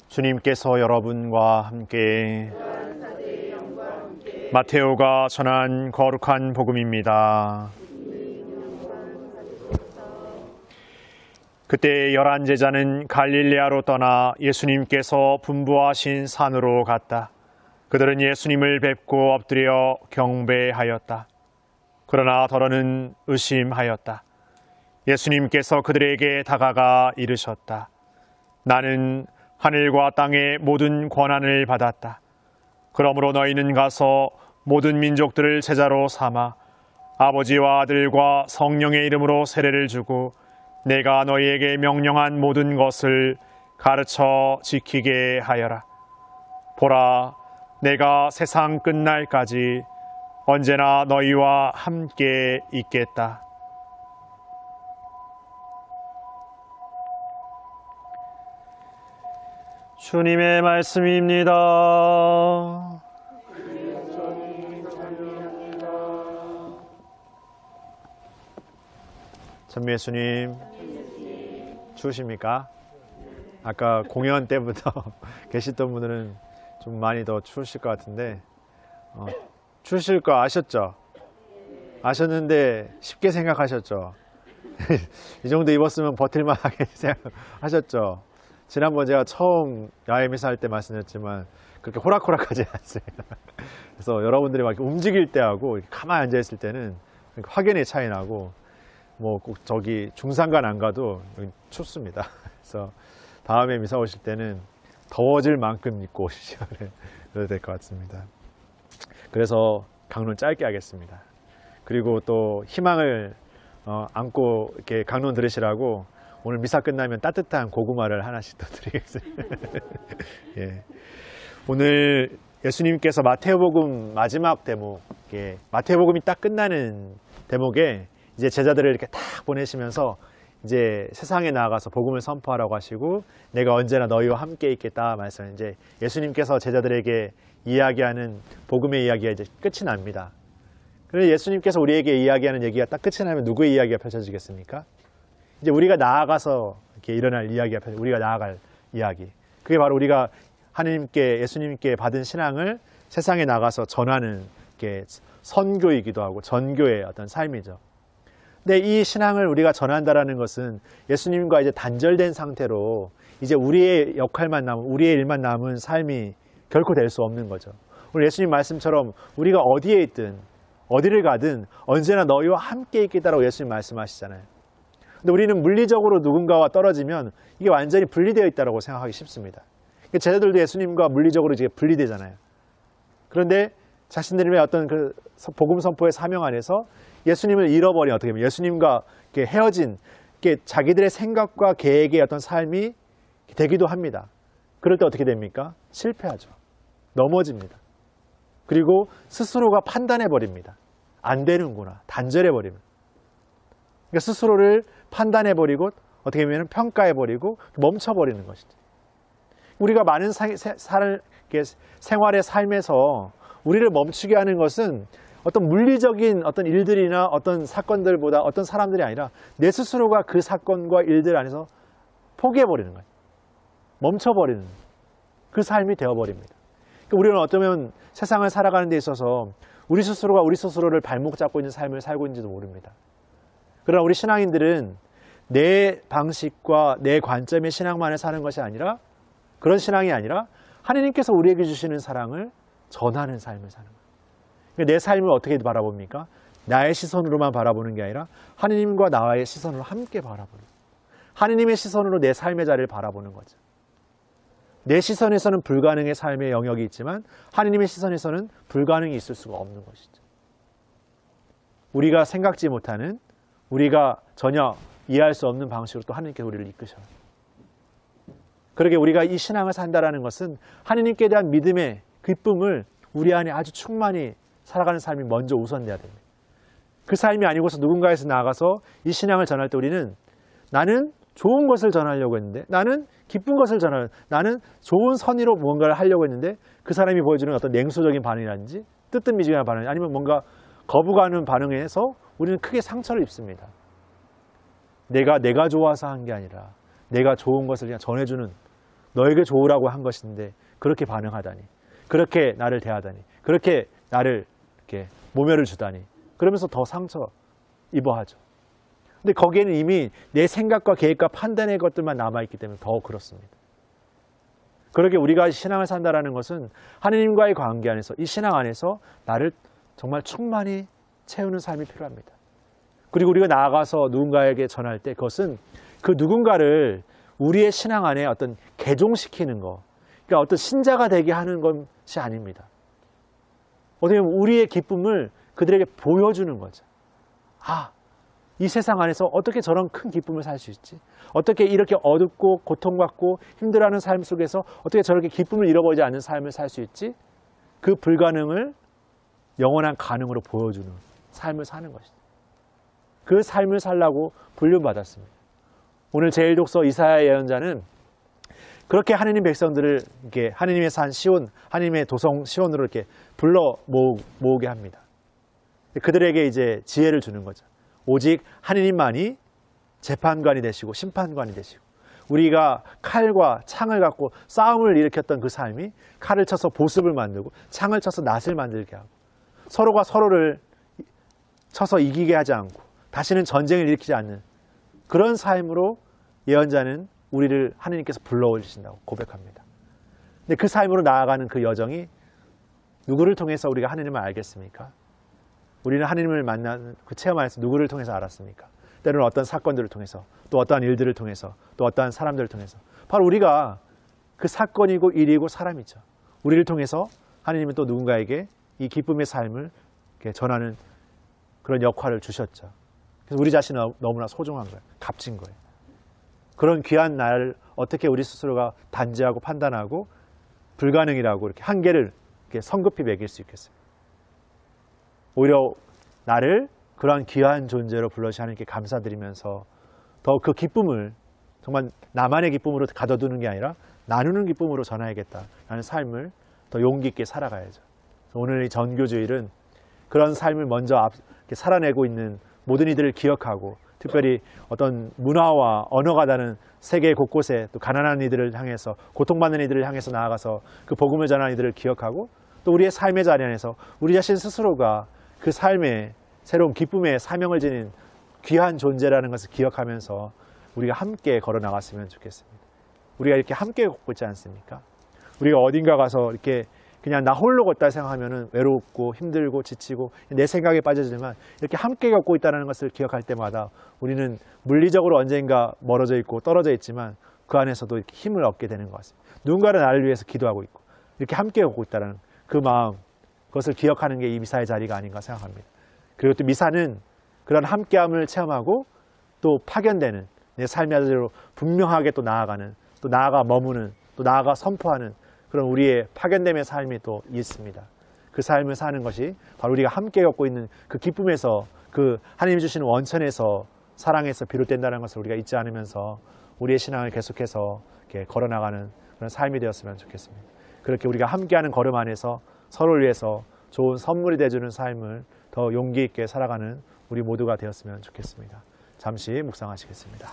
주님께서 여러분과 함께 마테오가 전한 거룩한 복음입니다. 그때 11 제자는 갈릴레아로 떠나 예수님께서 분부하신 산으로 갔다. 그들은 예수님을 뵙고 엎드려 경배하였다. 그러나 더러는 의심하였다. 예수님께서 그들에게 다가가 이르셨다. 나는 하늘과 땅의 모든 권한을 받았다. 그러므로 너희는 가서 모든 민족들을 제자로 삼아 아버지와 아들과 성령의 이름으로 세례를 주고 내가 너희에게 명령한 모든 것을 가르쳐 지키게 하여라. 보라, 내가 세상 끝날까지 언제나 너희와 함께 있겠다. 주님의 말씀입니다. 전미 예수님, 추우십니까? 아까 공연 때부터 계시던 분들은 좀 많이 더 추우실 것 같은데 추우실 거 아셨죠? 아셨는데 쉽게 생각하셨죠? 이 정도 입었으면 버틸만하게 생각하셨죠? 지난번 제가 처음 야외미사 할 때 말씀드렸지만 그렇게 호락호락하지 않습니다. 그래서 여러분들이 막 움직일 때하고 가만히 앉아있을 때는 확연히 차이 나고 뭐 꼭 저기 중산간 안 가도 춥습니다. 그래서 다음에 미사 오실 때는 더워질 만큼 입고 오시죠. 그래도 될 것 같습니다. 그래서 강론 짧게 하겠습니다. 그리고 또 희망을 안고 이렇게 강론 들으시라고 오늘 미사 끝나면 따뜻한 고구마를 하나씩 더 드리겠습니다. 예. 오늘 예수님께서 마태복음 마지막 대목, 마태복음이 딱 끝나는 대목에 이제 제자들을 이렇게 딱 보내시면서 이제 세상에 나아가서 복음을 선포하라고 하시고 내가 언제나 너희와 함께 있겠다 말씀. 이제 예수님께서 제자들에게 이야기하는 복음의 이야기가 이제 끝이 납니다. 그래서 예수님께서 우리에게 이야기하는 얘기가 딱 끝이 나면 누구의 이야기가 펼쳐지겠습니까? 이제 우리가 나아가서 이렇게 일어날 이야기가 펼쳐지고 우리가 나아갈 이야기. 그게 바로 우리가 하나님께 예수님께 받은 신앙을 세상에 나가서 전하는 게 선교이기도 하고 전교의 어떤 삶이죠. 근데 이 신앙을 우리가 전한다라는 것은 예수님과 이제 단절된 상태로 이제 우리의 역할만 남은, 우리의 일만 남은 삶이 결코 될 수 없는 거죠. 오늘 예수님 말씀처럼 우리가 어디에 있든 어디를 가든 언제나 너희와 함께 있겠다라고 예수님 말씀하시잖아요. 근데 우리는 물리적으로 누군가와 떨어지면 이게 완전히 분리되어 있다고 생각하기 쉽습니다. 제자들도 예수님과 물리적으로 이제 분리되잖아요. 그런데 자신들의 어떤 그 복음 선포의 사명 안에서 예수님을 잃어버린, 어떻게 보면 예수님과 헤어진 자기들의 생각과 계획의 어떤 삶이 되기도 합니다. 그럴 때 어떻게 됩니까? 실패하죠. 넘어집니다. 그리고 스스로가 판단해버립니다. 안 되는구나. 단절해버립니다. 그러니까 스스로를 판단해버리고 어떻게 보면 평가해버리고 멈춰버리는 것이죠. 우리가 많은 생활의 삶에서 우리를 멈추게 하는 것은 어떤 물리적인 어떤 일들이나 어떤 사건들보다 어떤 사람들이 아니라 내 스스로가 그 사건과 일들 안에서 포기해버리는 거예요. 멈춰버리는 그 삶이 되어버립니다. 그러니까 우리는 어쩌면 세상을 살아가는 데 있어서 우리 스스로가 우리 스스로를 발목 잡고 있는 삶을 살고 있는지도 모릅니다. 그러나 우리 신앙인들은 내 방식과 내 관점의 신앙만을 사는 것이 아니라 그런 신앙이 아니라 하나님께서 우리에게 주시는 사랑을 전하는 삶을 사는 거예요. 내 삶을 어떻게 바라봅니까? 나의 시선으로만 바라보는 게 아니라 하나님과 나의 시선으로 함께 바라보는 거예요. 하나님의 시선으로 내 삶의 자리를 바라보는 거죠. 내 시선에서는 불가능의 삶의 영역이 있지만 하나님의 시선에서는 불가능이 있을 수가 없는 것이죠. 우리가 생각지 못하는, 우리가 전혀 이해할 수 없는 방식으로 또 하나님께서 우리를 이끄셔요. 그러게 우리가 이 신앙을 산다라는 것은 하나님께 대한 믿음의 기쁨을 우리 안에 아주 충만히 살아가는 삶이 먼저 우선돼야 됩니다. 그 삶이 아니고서 누군가에서 나아가서 이 신앙을 전할 때 우리는 나는 좋은 것을 전하려고 했는데, 나는 기쁜 것을 전하려고, 나는 좋은 선의로 뭔가를 하려고 했는데 그 사람이 보여주는 어떤 냉소적인 반응이라든지 뜨뜻미지근한 반응, 아니면 뭔가 거부가는 반응에서 우리는 크게 상처를 입습니다. 내가 좋아서 한 게 아니라 내가 좋은 것을 그냥 전해주는 너에게 좋으라고 한 것인데 그렇게 반응하다니, 그렇게 나를 대하다니, 그렇게 나를 이렇게 모멸을 주다니, 그러면서 더 상처 입어하죠. 근데 거기에는 이미 내 생각과 계획과 판단의 것들만 남아있기 때문에 더 그렇습니다. 그렇게 우리가 신앙을 산다는 것은 하느님과의 관계 안에서, 이 신앙 안에서 나를 정말 충만히 채우는 삶이 필요합니다. 그리고 우리가 나아가서 누군가에게 전할 때 그것은 그 누군가를 우리의 신앙 안에 어떤 개종시키는 것, 그러니까 어떤 신자가 되게 하는 것이 아닙니다. 어떻게 보면 우리의 기쁨을 그들에게 보여주는 거죠. 아, 이 세상 안에서 어떻게 저런 큰 기쁨을 살 수 있지? 어떻게 이렇게 어둡고 고통받고 힘들어하는 삶 속에서 어떻게 저렇게 기쁨을 잃어버리지 않는 삶을 살 수 있지? 그 불가능을 영원한 가능으로 보여주는 삶을 사는 것이죠. 그 삶을 살라고 불륜받았습니다. 오늘 제1독서 이사야 예언자는 그렇게 하느님 백성들을 이렇게 하느님의 산 시온, 하느님의 도성 시온으로 이렇게 불러 모으게 합니다. 그들에게 이제 지혜를 주는 거죠. 오직 하느님만이 재판관이 되시고 심판관이 되시고, 우리가 칼과 창을 갖고 싸움을 일으켰던 그 삶이 칼을 쳐서 보습을 만들고 창을 쳐서 낫을 만들게 하고, 서로가 서로를 쳐서 이기게 하지 않고 다시는 전쟁을 일으키지 않는 그런 삶으로 예언자는 우리를 하느님께서 불러올리신다고 고백합니다. 근데 그 삶으로 나아가는 그 여정이 누구를 통해서 우리가 하느님을 알겠습니까? 우리는 하느님을 만나는 그 체험 안에서 누구를 통해서 알았습니까? 때로는 어떤 사건들을 통해서, 또 어떠한 일들을 통해서, 또 어떠한 사람들을 통해서. 바로 우리가 그 사건이고 일이고 사람이죠. 우리를 통해서 하느님은 또 누군가에게 이 기쁨의 삶을 이렇게 전하는 그런 역할을 주셨죠. 그래서 우리 자신은 너무나 소중한 거예요. 값진 거예요. 그런 귀한 나를 어떻게 우리 스스로가 단죄하고 판단하고 불가능이라고 이렇게 한계를 이렇게 성급히 매길 수 있겠습니까? 오히려 나를 그러한 귀한 존재로 불러주신 하나님께 감사드리면서 더 그 기쁨을 정말 나만의 기쁨으로 가둬두는 게 아니라 나누는 기쁨으로 전해야겠다라는 삶을 더 용기 있게 살아가야죠. 오늘 이 전교주일은 그런 삶을 먼저 살아내고 있는 모든 이들을 기억하고, 특별히 어떤 문화와 언어가 다른 세계 곳곳에 또 가난한 이들을 향해서, 고통받는 이들을 향해서 나아가서 그 복음을 전하는 이들을 기억하고, 또 우리의 삶의 자리 안에서 우리 자신 스스로가 그 삶의 새로운 기쁨의 사명을 지닌 귀한 존재라는 것을 기억하면서 우리가 함께 걸어 나갔으면 좋겠습니다. 우리가 이렇게 함께 걷고 있지 않습니까? 우리가 어딘가 가서 이렇게 그냥 나 홀로 걷다 생각하면 외롭고 힘들고 지치고 내 생각에 빠져지지만, 이렇게 함께 걷고 있다는 것을 기억할 때마다 우리는 물리적으로 언젠가 멀어져 있고 떨어져 있지만 그 안에서도 이렇게 힘을 얻게 되는 것 같습니다. 누군가는 나를 위해서 기도하고 있고 이렇게 함께 걷고 있다는 그 마음, 그것을 기억하는 게 이 미사의 자리가 아닌가 생각합니다. 그리고 또 미사는 그런 함께함을 체험하고 또 파견되는, 내 삶의 자리로 분명하게 또 나아가는, 또 나아가 머무는, 또 나아가 선포하는 그런 우리의 파견됨의 삶이 또 있습니다. 그 삶을 사는 것이 바로 우리가 함께 겪고 있는 그 기쁨에서, 그 하나님이 주시는 원천에서, 사랑에서 비롯된다는 것을 우리가 잊지 않으면서 우리의 신앙을 계속해서 이렇게 걸어나가는 그런 삶이 되었으면 좋겠습니다. 그렇게 우리가 함께하는 걸음 안에서 서로를 위해서 좋은 선물이 되어주는 삶을 더 용기 있게 살아가는 우리 모두가 되었으면 좋겠습니다. 잠시 묵상하시겠습니다.